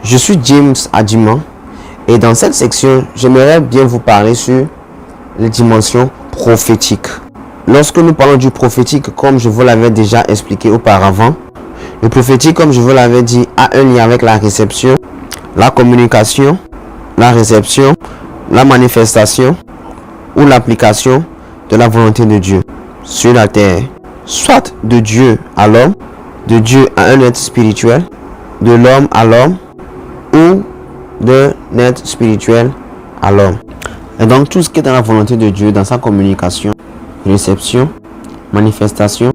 Je suis James Adiman et dans cette section, j'aimerais bien vous parler sur les dimensions prophétiques. Lorsque nous parlons du prophétique, comme je vous l'avais déjà expliqué auparavant, le prophétique, comme je vous l'avais dit, a un lien avec la réception, la communication, la réception, la manifestation ou l'application de la volonté de Dieu sur la terre, soit de Dieu à l'homme, de Dieu à un être spirituel, de l'homme à l'homme ou d'un être spirituel à l'homme. Et donc tout ce qui est dans la volonté de Dieu, dans sa communication, réception, manifestation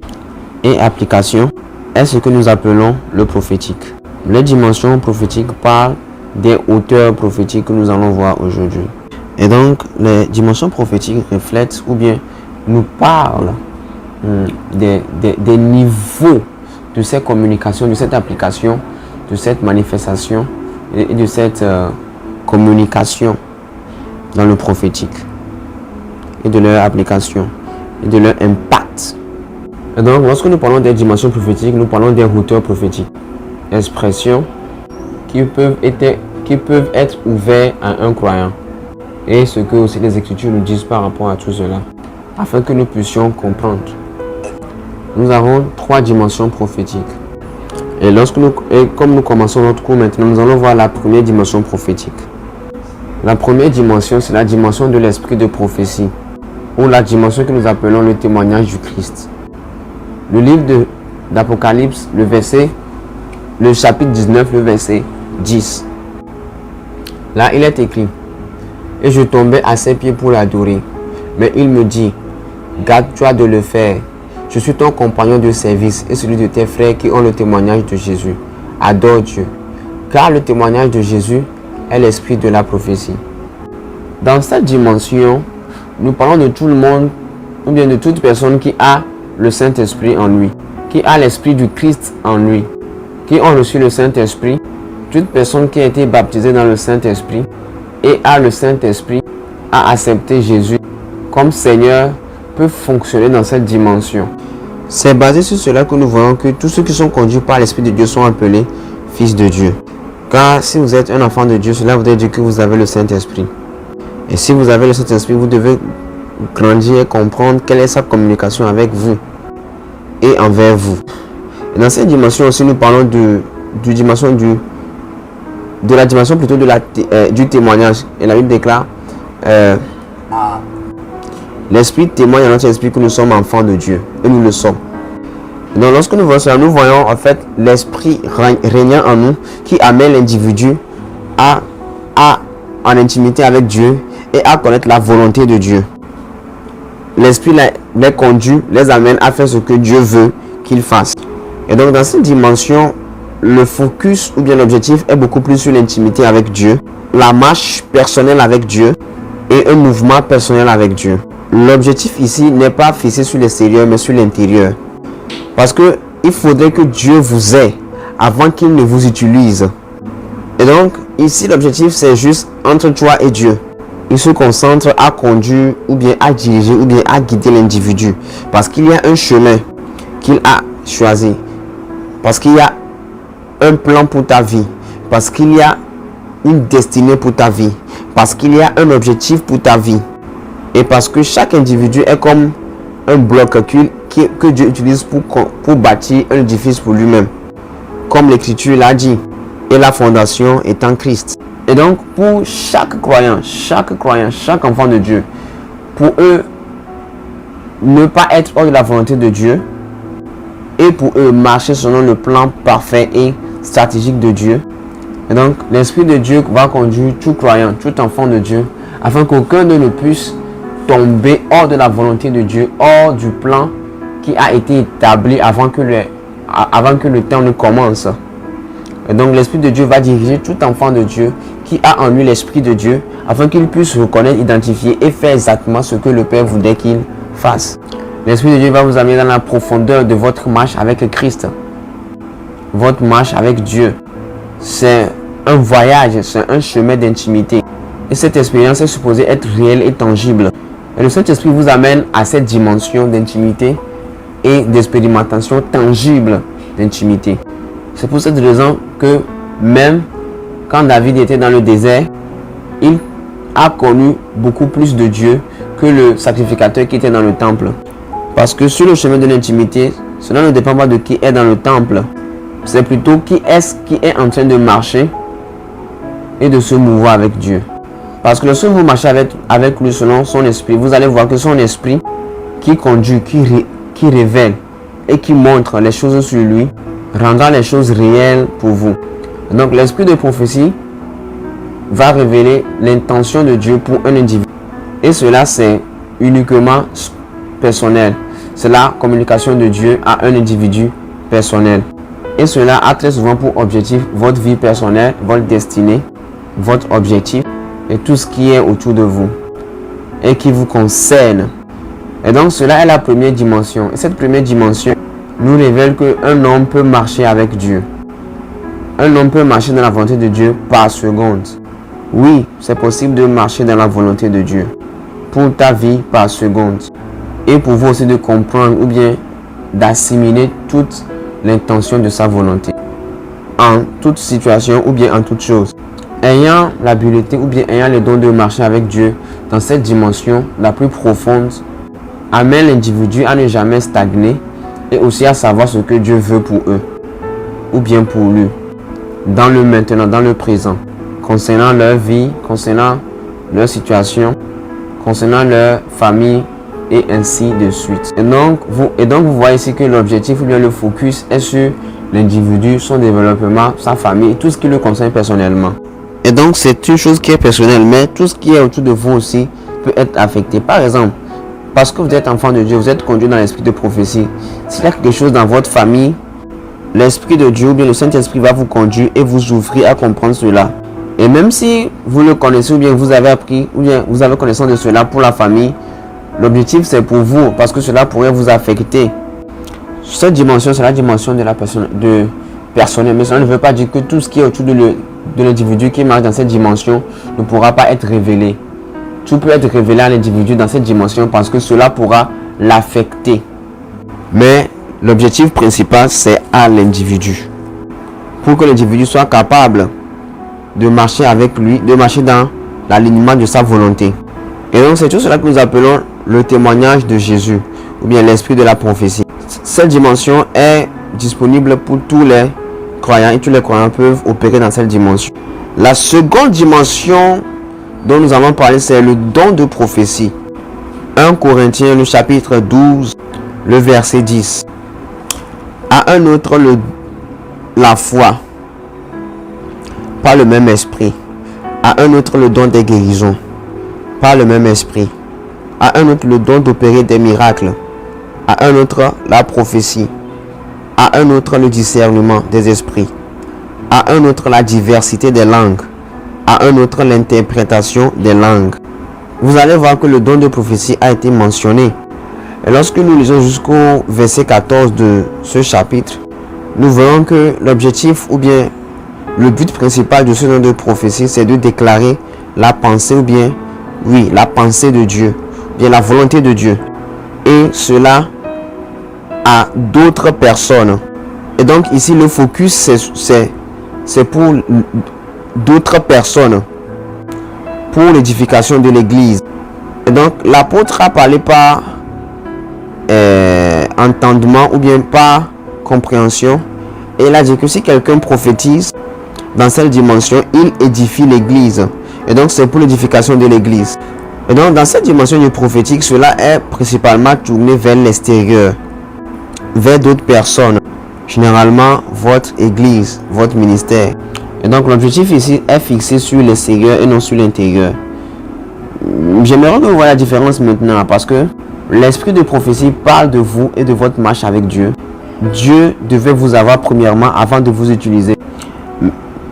et application, est ce que nous appelons le prophétique. Les dimensions prophétiques parlent des hauteurs prophétiques que nous allons voir aujourd'hui. Et donc les dimensions prophétiques reflètent ou bien nous parlent des niveaux de cette communication, de cette application, de cette manifestation et de cette communication dans le prophétique et de leur application et de leur impact. Et donc lorsque nous parlons des dimensions prophétiques, nous parlons des hauteurs prophétiques, expressions qui peuvent être ouvertes à un croyant, et ce que aussi les Écritures nous disent par rapport à tout cela, afin que nous puissions comprendre. Nous avons 3 dimensions prophétiques. Et comme nous commençons notre cours maintenant, nous allons voir la première dimension prophétique. La première dimension, c'est la dimension de l'esprit de prophétie, ou la dimension que nous appelons le témoignage du Christ. Le livre d'Apocalypse, le chapitre 19, le verset 10. Là, il est écrit: et je tombais à ses pieds pour l'adorer. Mais il me dit: garde-toi de le faire. Je suis ton compagnon de service et celui de tes frères qui ont le témoignage de Jésus. Adore Dieu. Car le témoignage de Jésus est l'esprit de la prophétie. Dans cette dimension, nous parlons de tout le monde, ou bien de toute personne qui a le Saint-Esprit en lui, qui a l'Esprit du Christ en lui, qui ont reçu le Saint-Esprit. Toute personne qui a été baptisée dans le Saint-Esprit et a le Saint-Esprit, a accepté Jésus comme Seigneur, peut fonctionner dans cette dimension. C'est basé sur cela que nous voyons que tous ceux qui sont conduits par l'Esprit de Dieu sont appelés fils de Dieu. Car si vous êtes un enfant de Dieu, cela voudrait dire que vous avez le Saint-Esprit. Et si vous avez le Saint-Esprit, vous devez grandir et comprendre quelle est sa communication avec vous et envers vous. Et dans cette dimension aussi, nous parlons de la dimension plutôt du témoignage. Et la Bible déclare l'Esprit témoigne à notre esprit que nous sommes enfants de Dieu. Et nous le sommes. Donc lorsque nous voyons cela, nous voyons en fait l'Esprit régnant en nous qui amène l'individu en intimité avec Dieu et à connaître la volonté de Dieu. L'Esprit les conduit, les amène à faire ce que Dieu veut qu'ils fassent. Et donc dans cette dimension, le focus ou bien l'objectif est beaucoup plus sur l'intimité avec Dieu, la marche personnelle avec Dieu et un mouvement personnel avec Dieu. L'objectif ici n'est pas fixé sur l'extérieur mais sur l'intérieur. Parce que il faudrait que Dieu vous ait avant qu'il ne vous utilise. Et donc ici l'objectif c'est juste entre toi et Dieu. Il se concentre à conduire ou bien à diriger ou bien à guider l'individu. Parce qu'il y a un chemin qu'il a choisi. Parce qu'il y a un plan pour ta vie. Parce qu'il y a une destinée pour ta vie. Parce qu'il y a un objectif pour ta vie. Et parce que chaque individu est comme un bloc que Dieu utilise pour bâtir un édifice pour lui-même. Comme l'Écriture l'a dit. Et la fondation est en Christ. Et donc pour chaque croyant, chaque enfant de Dieu, pour eux, ne pas être hors de la volonté de Dieu, et pour eux marcher selon le plan parfait et stratégique de Dieu. Et donc l'Esprit de Dieu va conduire tout croyant, tout enfant de Dieu, afin qu'aucun d'eux ne puisse tomber hors de la volonté de Dieu, hors du plan qui a été établi avant que le temps ne commence. Et donc l'Esprit de Dieu va diriger tout enfant de Dieu qui a en lui l'Esprit de Dieu, afin qu'il puisse reconnaître, identifier et faire exactement ce que le Père voudrait qu'il fasse. L'Esprit de Dieu va vous amener dans la profondeur de votre marche avec Christ. Votre marche avec Dieu. C'est un voyage, c'est un chemin d'intimité. Et cette expérience est supposée être réelle et tangible. Et le Saint-Esprit vous amène à cette dimension d'intimité et d'expérimentation tangible d'intimité. C'est pour cette raison que même quand David était dans le désert, il a connu beaucoup plus de Dieu que le sacrificateur qui était dans le temple. Parce que sur le chemin de l'intimité, cela ne dépend pas de qui est dans le temple. C'est plutôt qui est en train de marcher et de se mouvoir avec Dieu. Parce que lorsque vous marchez avec lui selon son esprit, vous allez voir que son esprit qui conduit, qui révèle et qui montre les choses sur lui, rendra les choses réelles pour vous. Donc l'esprit de prophétie va révéler l'intention de Dieu pour un individu. Et cela, c'est uniquement personnel. C'est la communication de Dieu à un individu personnel. Et cela a très souvent pour objectif votre vie personnelle, votre destinée, votre objectif et tout ce qui est autour de vous et qui vous concerne. Et donc cela est la première dimension. Et cette première dimension nous révèle qu'un homme peut marcher avec Dieu. Un homme peut marcher dans la volonté de Dieu par seconde. Oui, c'est possible de marcher dans la volonté de Dieu pour ta vie par seconde. Et pour vous aussi de comprendre ou bien d'assimiler toute l'intention de sa volonté en toute situation ou bien en toute chose. Ayant l'habileté ou bien ayant le don de marcher avec Dieu dans cette dimension la plus profonde, amène l'individu à ne jamais stagner et aussi à savoir ce que Dieu veut pour eux ou bien pour lui, dans le maintenant, dans le présent, concernant leur vie, concernant leur situation, concernant leur famille et ainsi de suite. Et donc vous voyez ici que l'objectif ou bien le focus est sur l'individu, son développement, sa famille, tout ce qui le concerne personnellement. Et donc c'est une chose qui est personnelle, mais tout ce qui est autour de vous aussi peut être affecté. Par exemple, parce que vous êtes enfant de Dieu, vous êtes conduit dans l'esprit de prophétie. S'il y a quelque chose dans votre famille, l'esprit de Dieu ou bien le Saint-Esprit va vous conduire et vous ouvrir à comprendre cela. Et même si vous le connaissez ou bien vous avez appris ou bien vous avez connaissance de cela pour la famille, l'objectif c'est pour vous parce que cela pourrait vous affecter. Cette dimension, c'est la dimension de la personne, personnelle, mais cela ne veut pas dire que tout ce qui est autour de l'individu qui marche dans cette dimension ne pourra pas être révélé. Tout peut être révélé à l'individu dans cette dimension parce que cela pourra l'affecter. Mais l'objectif principal, c'est à l'individu. Pour que l'individu soit capable de marcher avec lui, de marcher dans l'alignement de sa volonté. Et donc c'est tout cela que nous appelons le témoignage de Jésus ou bien l'esprit de la prophétie. Cette dimension est disponible pour tous les croyants et tous les croyants peuvent opérer dans cette dimension. La seconde dimension dont nous allons parler, c'est le don de prophétie. 1 Corinthiens, le chapitre 12, le verset 10. À un autre, la foi, par le même esprit. À un autre, le don des guérisons, par le même esprit. À un autre, le don d'opérer des miracles. À un autre, la prophétie. À un autre, le discernement des esprits. À un autre, la diversité des langues. À un autre, l'interprétation des langues. Vous allez voir que le don de prophétie a été mentionné. Et lorsque nous lisons jusqu'au verset 14 de ce chapitre, nous verrons que l'objectif ou bien le but principal de ce don de prophétie, c'est de déclarer la pensée ou bien, oui, la pensée de Dieu, bien la volonté de Dieu. Et cela à d'autres personnes. Et donc ici, le focus, c'est pour d'autres personnes, pour l'édification de l'église. Et donc l'apôtre a parlé par entendement ou bien par compréhension, et il a dit que si quelqu'un prophétise dans cette dimension, il édifie l'église. Et donc c'est pour l'édification de l'église. Et donc dans cette dimension du prophétique, cela est principalement tourné vers l'extérieur, vers d'autres personnes, généralement votre église, votre ministère. Et donc l'objectif ici est fixé sur l'extérieur et non sur l'intérieur. J'aimerais que vous voyez la différence maintenant, parce que l'esprit de prophétie parle de vous et de votre marche avec Dieu. Dieu devait vous avoir premièrement avant de vous utiliser.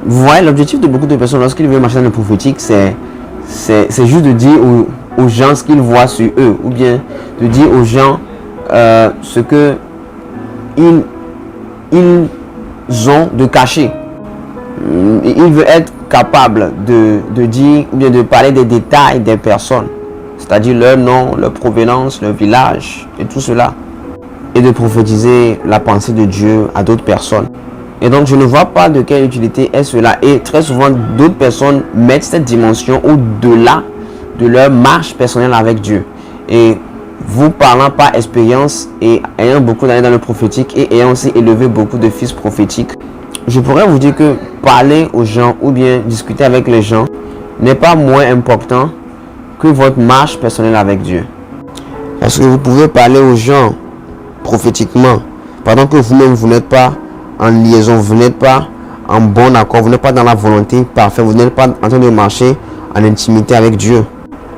Vous voyez, l'objectif de beaucoup de personnes lorsqu'ils veulent marcher dans le prophétique, c'est juste de dire aux gens ce qu'ils voient sur eux, ou bien de dire aux gens ce que ils ont de caché. Il veut être capable de dire ou bien de parler des détails des personnes, c'est-à-dire leur nom, leur provenance, leur village et tout cela, et de prophétiser la pensée de Dieu à d'autres personnes. Et donc, je ne vois pas de quelle utilité est cela. Et très souvent, d'autres personnes mettent cette dimension au-delà de leur marche personnelle avec Dieu. Et vous parlant par expérience et ayant beaucoup d'années dans le prophétique et ayant aussi élevé beaucoup de fils prophétiques, je pourrais vous dire que parler aux gens ou bien discuter avec les gens n'est pas moins important que votre marche personnelle avec Dieu. Parce que vous pouvez parler aux gens prophétiquement pendant que vous-même vous n'êtes pas en liaison, vous n'êtes pas en bon accord, vous n'êtes pas dans la volonté parfaite, vous n'êtes pas en train de marcher en intimité avec Dieu.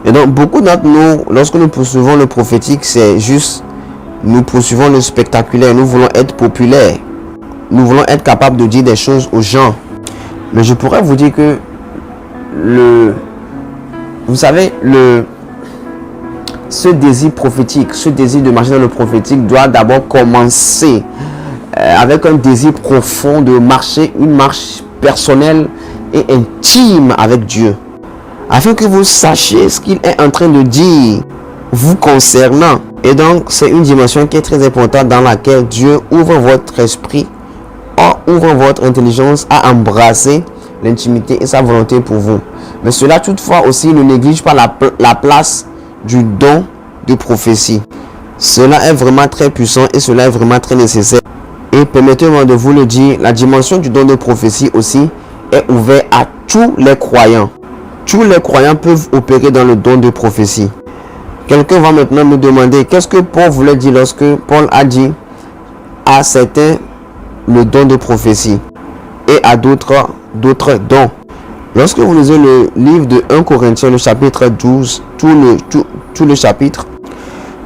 Et donc beaucoup d'entre nous, lorsque nous poursuivons le prophétique, c'est juste, nous poursuivons le spectaculaire, nous voulons être populaires, nous voulons être capables de dire des choses aux gens. Mais je pourrais vous dire que vous savez, ce désir prophétique, ce désir de marcher dans le prophétique doit d'abord commencer avec un désir profond de marcher, une marche personnelle et intime avec Dieu. Afin que vous sachiez ce qu'il est en train de dire vous concernant. Et donc, c'est une dimension qui est très importante dans laquelle Dieu ouvre votre esprit, ouvre votre intelligence à embrasser l'intimité et sa volonté pour vous. Mais cela toutefois aussi ne néglige pas la place du don de prophétie. Cela est vraiment très puissant et cela est vraiment très nécessaire. Et permettez-moi de vous le dire, la dimension du don de prophétie aussi est ouverte à tous les croyants. Tous les croyants peuvent opérer dans le don de prophétie. Quelqu'un va maintenant me demander qu'est-ce que Paul voulait dire lorsque Paul a dit à certains le don de prophétie et à d'autres dons. Lorsque vous lisez le livre de 1 Corinthiens, le chapitre 12, tout le chapitre,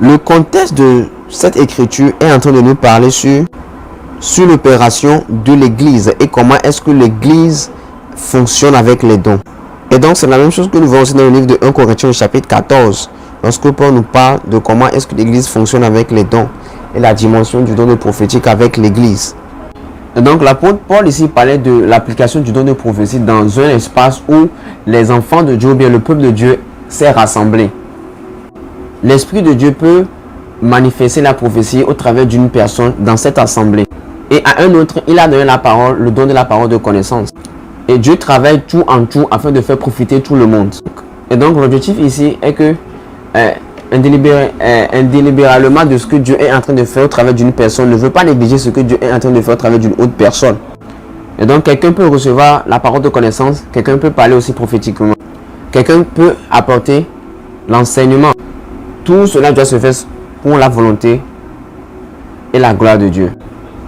le contexte de cette écriture est en train de nous parler sur l'opération de l'église et comment est-ce que l'église fonctionne avec les dons. Et donc c'est la même chose que nous voyons aussi dans le livre de 1 Corinthiens, le chapitre 14, lorsque Paul nous parle de comment est-ce que l'église fonctionne avec les dons et la dimension du don de prophétique avec l'église. Et donc l'apôtre Paul ici parlait de l'application du don de prophétie dans un espace où les enfants de Dieu ou bien le peuple de Dieu s'est rassemblé. L'Esprit de Dieu peut manifester la prophétie au travers d'une personne dans cette assemblée. Et à un autre, il a donné la parole, le don de la parole de connaissance. Et Dieu travaille tout en tout afin de faire profiter tout le monde. Et donc l'objectif ici est que indélibéralement de ce que Dieu est en train de faire au travers d'une personne ne veut pas négliger ce que Dieu est en train de faire au travers d'une autre personne. Et donc quelqu'un peut recevoir la parole de connaissance, quelqu'un peut parler aussi prophétiquement, quelqu'un peut apporter l'enseignement. Tout cela doit se faire pour la volonté et la gloire de Dieu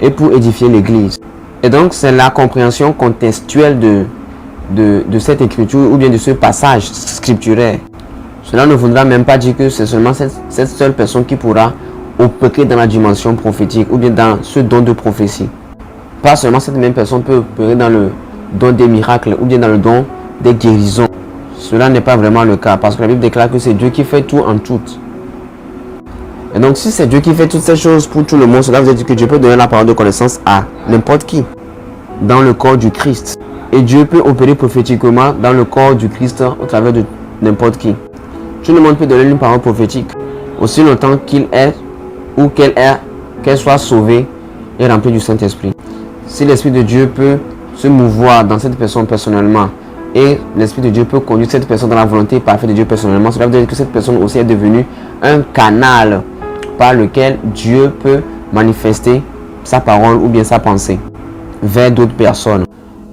et pour édifier l'église. Et donc c'est la compréhension contextuelle de cette écriture ou bien de ce passage scripturaire. Cela ne voudra même pas dire que c'est seulement cette seule personne qui pourra opérer dans la dimension prophétique ou bien dans ce don de prophétie. Pas seulement cette même personne peut opérer dans le don des miracles ou bien dans le don des guérisons. Cela n'est pas vraiment le cas parce que la Bible déclare que c'est Dieu qui fait tout en tout. Et donc si c'est Dieu qui fait toutes ces choses pour tout le monde, cela veut dire que Dieu peut donner la parole de connaissance à n'importe qui dans le corps du Christ. Et Dieu peut opérer prophétiquement dans le corps du Christ au travers de n'importe qui. Tout le monde peut donner une parole prophétique aussi longtemps qu'il est ou qu'elle soit sauvée et remplie du Saint-Esprit. Si l'Esprit de Dieu peut se mouvoir dans cette personne personnellement et l'Esprit de Dieu peut conduire cette personne dans la volonté parfaite de Dieu personnellement, cela veut dire que cette personne aussi est devenue un canal par lequel Dieu peut manifester sa parole ou bien sa pensée vers d'autres personnes.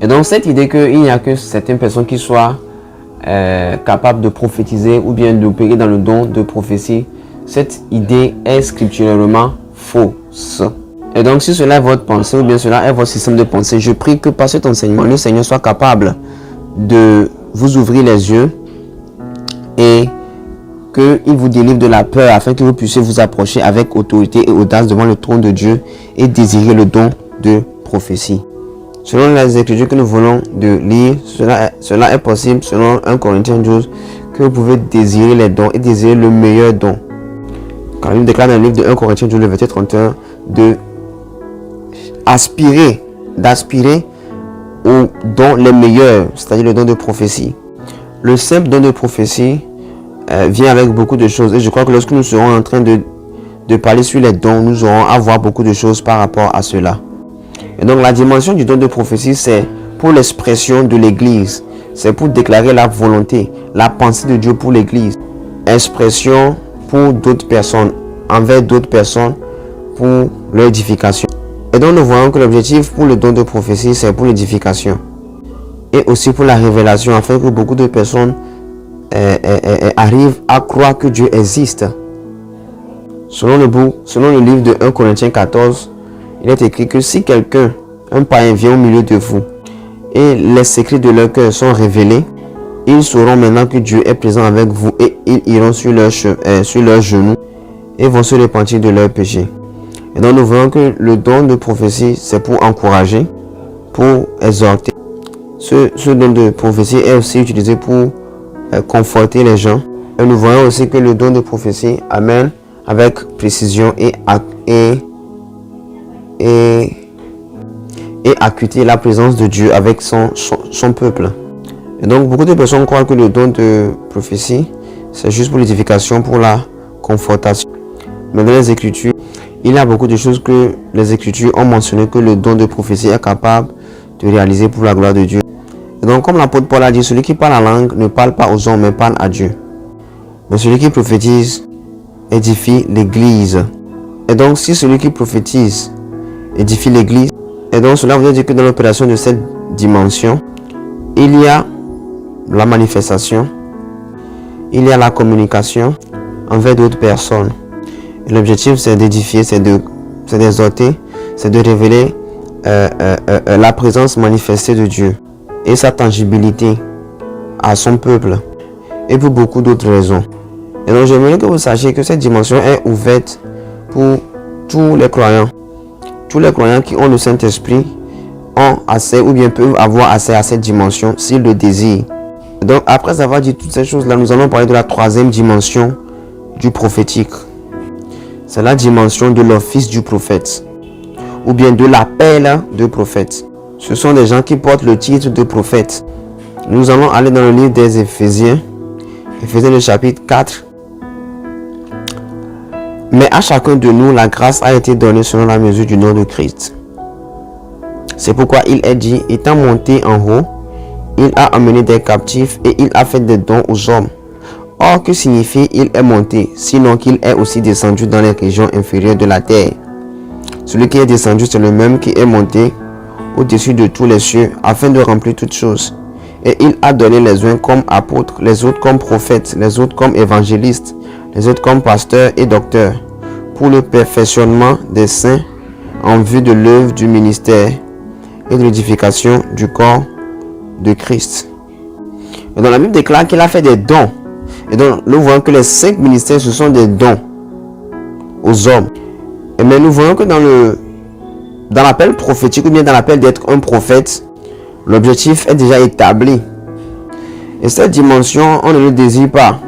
Et donc cette idée qu'il n'y a que certaines personnes qui soient capables de prophétiser ou bien d'opérer dans le don de prophétie, cette idée est scripturairement fausse. Et donc si cela est votre pensée ou bien cela est votre système de pensée, je prie que par cet enseignement, le Seigneur soit capable de vous ouvrir les yeux et qu'il vous délivre de la peur afin que vous puissiez vous approcher avec autorité et audace devant le trône de Dieu et désirer le don de prophétie. Selon les écritures que nous voulons de lire, cela est possible selon 1 Corinthiens 12 que vous pouvez désirer les dons et désirer le meilleur don. Quand il déclare dans le livre de 1 Corinthiens 12, le verset 31, d'aspirer aux dons les meilleurs, c'est-à-dire le don de prophétie. Le simple don de prophétie vient avec beaucoup de choses et je crois que lorsque nous serons en train de parler sur les dons, nous aurons à voir beaucoup de choses par rapport à cela. Et donc la dimension du don de prophétie, c'est pour l'expression de l'Église. C'est pour déclarer la volonté, la pensée de Dieu pour l'Église. Expression pour d'autres personnes, envers d'autres personnes, pour leur édification. Et donc nous voyons que l'objectif pour le don de prophétie, c'est pour l'édification. Et aussi pour la révélation, afin que beaucoup de personnes arrivent à croire que Dieu existe. Selon le livre de 1 Corinthiens 14, il est écrit que si quelqu'un, un païen, vient au milieu de vous et les secrets de leur cœur sont révélés, ils sauront maintenant que Dieu est présent avec vous et ils iront sur leurs genoux et vont se repentir de leurs péchés. Et donc nous voyons que le don de prophétie, c'est pour encourager, pour exhorter. Ce don de prophétie est aussi utilisé pour conforter les gens. Et nous voyons aussi que le don de prophétie amène avec précision et acuité la présence de Dieu avec son peuple. Et donc beaucoup de personnes croient que le don de prophétie, c'est juste pour l'édification, pour la confortation. Mais dans les Écritures, il y a beaucoup de choses que les Écritures ont mentionné que le don de prophétie est capable de réaliser pour la gloire de Dieu. Et donc comme l'apôtre Paul a dit, celui qui parle la langue ne parle pas aux hommes mais parle à Dieu. Mais celui qui prophétise édifie l'Église. Et donc si celui qui prophétise édifie l'Église, et donc cela veut dire que dans l'opération de cette dimension, il y a la manifestation, il y a la communication envers d'autres personnes. Et l'objectif c'est d'édifier, c'est d'exhorter, c'est de révéler la présence manifestée de Dieu et sa tangibilité à son peuple et pour beaucoup d'autres raisons. Et donc j'aimerais que vous sachiez que cette dimension est ouverte pour tous les croyants. Tous les croyants qui ont le Saint-Esprit ont accès ou bien peuvent avoir accès à cette dimension s'ils le désirent. Et donc après avoir dit toutes ces choses-là, nous allons parler de la troisième dimension du prophétique. C'est la dimension de l'office du prophète ou bien de l'appel de prophète. Ce sont des gens qui portent le titre de prophète. Nous allons aller dans le livre des Éphésiens, Éphésiens le chapitre 4. Mais à chacun de nous, la grâce a été donnée selon la mesure du nom de Christ. C'est pourquoi il est dit, étant monté en haut, il a amené des captifs et il a fait des dons aux hommes. Or, que signifie il est monté, sinon qu'il est aussi descendu dans les régions inférieures de la terre? Celui qui est descendu, c'est le même qui est monté au-dessus de tous les cieux, afin de remplir toutes choses. Et il a donné les uns comme apôtres, les autres comme prophètes, les autres comme évangélistes, les autres comme pasteurs et docteurs, pour le perfectionnement des saints, en vue de l'œuvre du ministère et de l'édification du corps de Christ. Et dans la Bible déclare qu'il a fait des dons. Et donc nous voyons que les 5 ministères, ce sont des dons aux hommes. Et mais nous voyons que dans l'appel prophétique ou bien dans l'appel d'être un prophète, l'objectif est déjà établi. Et cette dimension, on ne le désire pas.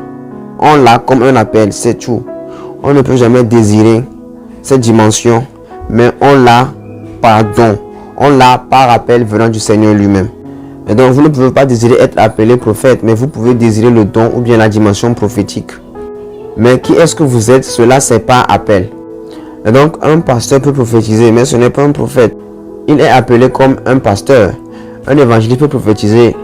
On l'a comme un appel, c'est tout. On ne peut jamais désirer cette dimension, mais on l'a par don. On l'a par appel venant du Seigneur lui-même. Et donc vous ne pouvez pas désirer être appelé prophète, mais vous pouvez désirer le don ou bien la dimension prophétique. Mais qui est-ce que vous êtes? Cela, c'est pas appel. Et donc un pasteur peut prophétiser, mais ce n'est pas un prophète. Il est appelé comme un pasteur. Un évangéliste peut prophétiser,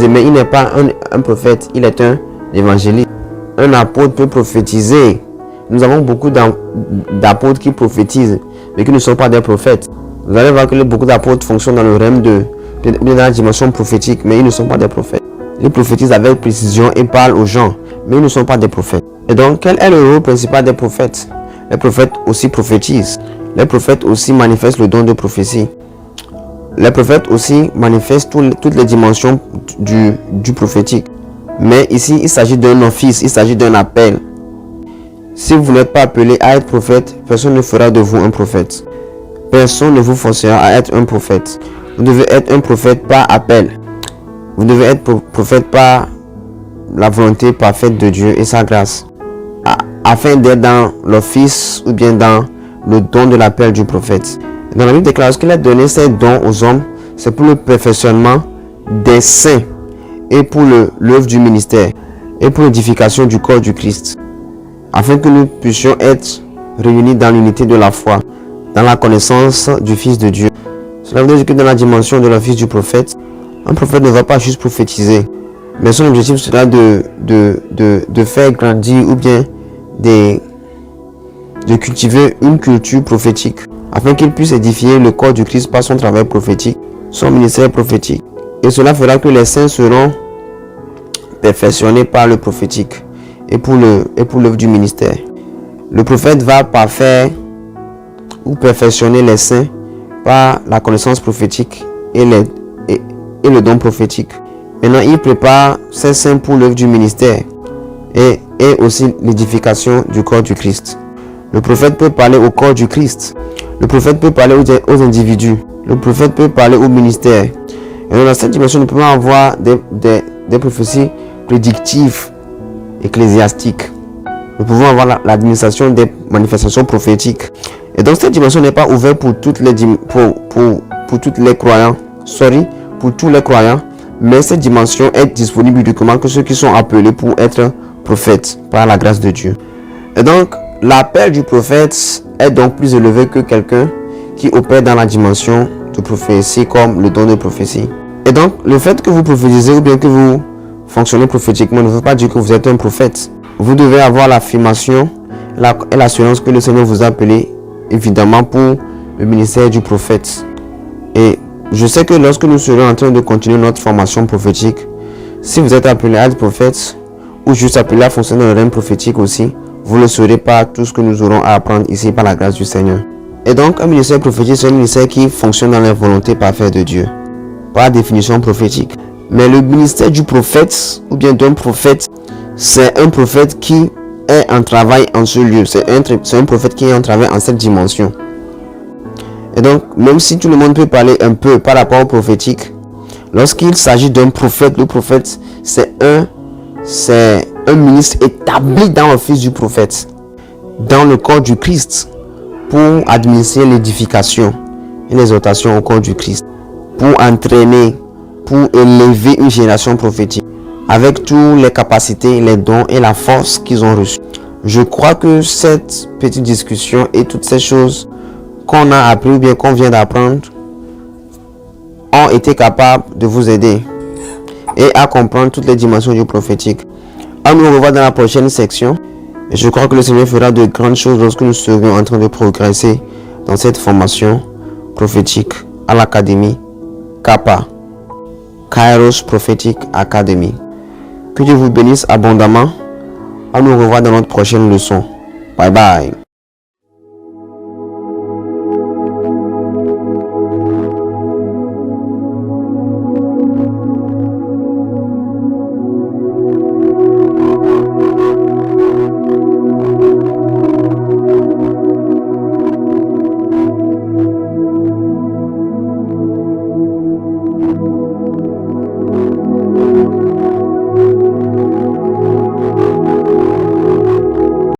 mais il n'est pas un prophète, il est un évangéliste. Un apôtre peut prophétiser. Nous avons beaucoup d'apôtres qui prophétisent, mais qui ne sont pas des prophètes. Vous allez voir que beaucoup d'apôtres fonctionnent dans le règne dans la dimension prophétique, mais ils ne sont pas des prophètes. Ils prophétisent avec précision et parlent aux gens, mais ils ne sont pas des prophètes. Et donc, quel est le rôle principal des prophètes? Les prophètes aussi prophétisent. Les prophètes aussi manifestent le don de prophétie. Les prophètes aussi manifestent toutes les dimensions du prophétique. Mais ici, il s'agit d'un office, il s'agit d'un appel. Si vous n'êtes pas appelé à être prophète, personne ne fera de vous un prophète. Personne ne vous forcera à être un prophète. Vous devez être un prophète par appel. Vous devez être prophète par la volonté parfaite de Dieu et sa grâce. Afin d'être dans l'office ou bien dans le don de l'appel du prophète. Dans la Bible déclare qu'il a donné ces dons aux hommes, c'est pour le perfectionnement des saints et pour l'œuvre du ministère et pour l'édification du corps du Christ. Afin que nous puissions être réunis dans l'unité de la foi, dans la connaissance du Fils de Dieu, Cela veut dire que dans la dimension de l'office du prophète, un prophète ne va pas juste prophétiser, mais son objectif sera de faire grandir ou bien de cultiver une culture prophétique afin qu'il puisse édifier le corps du Christ par son travail prophétique, son ministère prophétique. Et cela fera que les saints seront perfectionnés par le prophétique et pour l'œuvre du ministère. Le prophète va parfaire ou perfectionner les saints par la connaissance prophétique et le don prophétique. Maintenant, il prépare ces saints pour l'œuvre du ministère et aussi l'édification du corps du Christ. Le prophète peut parler au corps du Christ. Le prophète peut parler aux individus. Le prophète peut parler au ministère. Et dans cette dimension, nous pouvons avoir des prophéties prédictives ecclésiastiques. Nous pouvons avoir l'administration des manifestations prophétiques. Et donc cette dimension n'est pas ouverte pour toutes les croyants. Pour tous les croyants. Mais cette dimension est disponible uniquement que ceux qui sont appelés pour être prophètes par la grâce de Dieu. Et donc l'appel du prophète est donc plus élevé que quelqu'un qui opère dans la dimension de prophétie comme le don de prophétie. Et donc le fait que vous prophétisez ou bien que vous fonctionnez prophétiquement ne veut pas dire que vous êtes un prophète. Vous devez avoir l'affirmation et l'assurance que le Seigneur vous a appelé évidemment pour le ministère du prophète. Et je sais que lorsque nous serons en train de continuer notre formation prophétique, si vous êtes appelé à être prophète ou juste appelé à fonctionner dans le règne prophétique aussi, vous le saurez par tout ce que nous aurons à apprendre ici par la grâce du Seigneur. Et donc un ministère prophétique, c'est un ministère qui fonctionne dans la volonté parfaite de Dieu, par définition prophétique. Mais le ministère du prophète ou bien d'un prophète, c'est un prophète qui est en travail en ce lieu. C'est un prophète qui est en travail en cette dimension. Et donc, même si tout le monde peut parler un peu par rapport au prophétique, lorsqu'il s'agit d'un prophète, le prophète, c'est un ministre établi dans l'office du prophète, dans le corps du Christ, pour administrer l'édification et l'exhortation au corps du Christ, pour entraîner, pour élever une génération prophétique, avec toutes les capacités, les dons et la force qu'ils ont reçus. Je crois que cette petite discussion et toutes ces choses qu'on a appris ou bien qu'on vient d'apprendre ont été capables de vous aider et à comprendre toutes les dimensions du prophétique. On nous revoit dans la prochaine section. Et je crois que le Seigneur fera de grandes choses lorsque nous serons en train de progresser dans cette formation prophétique à l'académie Kappa, Kairos Prophetic Academy. Que Dieu vous bénisse abondamment. On nous revoit dans notre prochaine leçon. Bye bye.